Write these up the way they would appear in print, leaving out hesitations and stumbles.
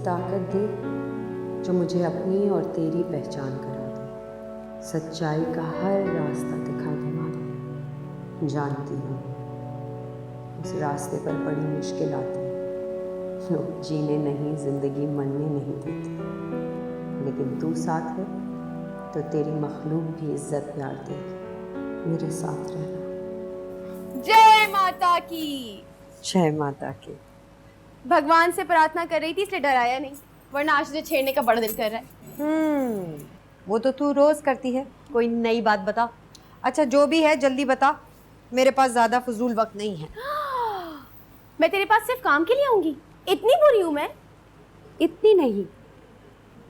ताकत दे जो मुझे अपनी और तेरी पहचान करा दे, सच्चाई का हर रास्ता दिखा दे मानो। जानती हूँ उस रास्ते पर बड़ी मुश्किल आती है, लोग जीने नहीं, जिंदगी मरने नहीं देते, लेकिन तू साथ है तो तेरी मखलूक भी इज्जत प्यार देगी। मेरे साथ रहना। जय माता की। जय माता की। भगवान से प्रार्थना कर रही थी इसलिए डराया नहीं, वरना आज तुझे छेड़ने का बड़ा दिल कर रहा है। वो तो तू रोज करती है। कोई नई बात बता। अच्छा जो भी है जल्दी बता, मेरे पास ज्यादा फजूल वक्त नहीं है। मैं तेरे पास सिर्फ काम के लिए आऊंगी? इतनी बुरी हूं मैं? इतनी नहीं,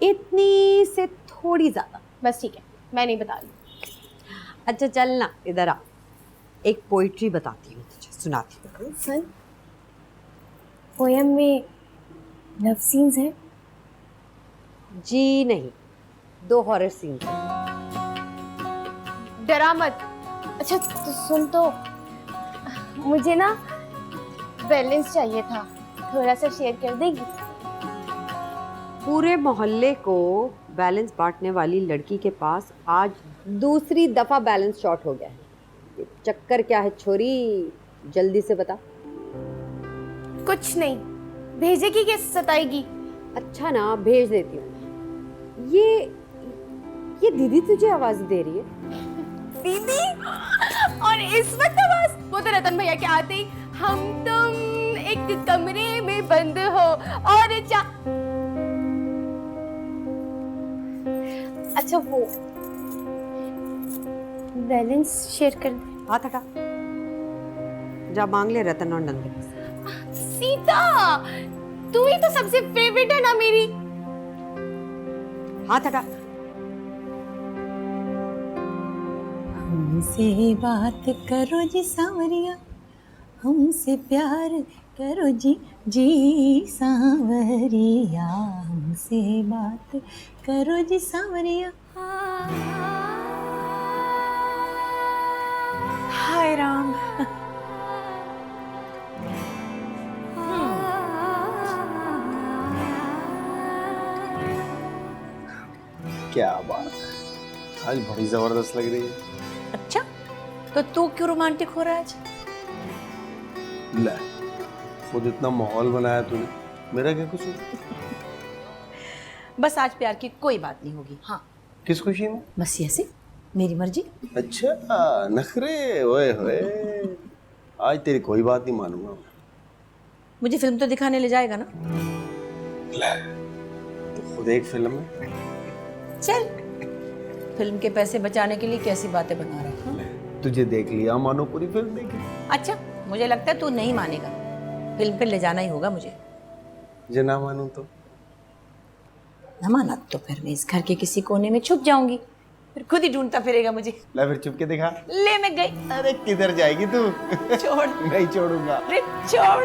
इतनी से थोड़ी ज्यादा। बस ठीक है, मैं नहीं बता रही। अच्छा चल ना, इधर आ, एक पोइट्री बताती हूँ तुझे, सुनाती हूँ। सुन। पोयम में लव सीन्स हैं? जी नहीं, 2 हॉरर सीन्स। डरा मत। अच्छा तो सुन, तो मुझे ना बैलेंस चाहिए था, थोड़ा सा शेयर कर देगी? पूरे मोहल्ले को बैलेंस बांटने वाली लड़की के पास आज दूसरी दफा बैलेंस शॉर्ट हो गया है। ये चक्कर क्या है छोरी, जल्दी से बता। कुछ नहीं, भेजेगी कि सताएगी? अच्छा ना, भेज देती हूँ। ये दीदी तुझे आवाज दे रही है? दीदी? और इस वक्त आवाज? वो तो रतन भैया के आते ही हम तुम एक कमरे में बंद हो और अच्छा वो बैलेंस शेयर कर दे। हाथ हटा, जा मांग ले रतन और नंदन से। सीता, तू ही तो सबसे फेवरेट है ना मेरी। हाथ हटा। हमसे बात करो जी सांवरिया, हमसे प्यार करो जी जी सांवरिया, हमसे बात करो जी सांवरिया। हाय राम। क्या बात है, आज बड़ी जबरदस्त लग रही है। अच्छा तो तू क्यों रोमांटिक हो रहा है आज? ले, खुद इतना माहौल बनाया तूने, मेरा क्या कसूर? बस आज प्यार की कोई बात नहीं होगी। हाँ, किस खुशी में? बस ऐसे, मेरी मर्जी। अच्छा नखरे, ओए होए, आज तेरी कोई बात नहीं मानूंगा। मुझे फिल्म तो दिखाने ले जाएगा ना? ले, तो खुद एक फिल्म है। चल, फिल्म के पैसे बचाने के लिए कैसी बातें बना रहा है? तुझे देख लिया मानो पूरी फिल्म देखी। अच्छा, मुझे लगता है तू नहीं मानेगा, फिल्म पे ले जाना ही होगा मुझे। जे ना मानूं तो? न माना तो फिर मैं इस घर के किसी कोने में छुप जाऊंगी, फिर खुद ही ढूंढता फिरेगा मुझे। ले फिर चुप के दिखा। ले मैं गई। अरे किधर जाएगी तू? छोड़। नहीं छोड़ूंगा। अरे छोड़।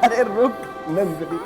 अरे रुक नंदनी।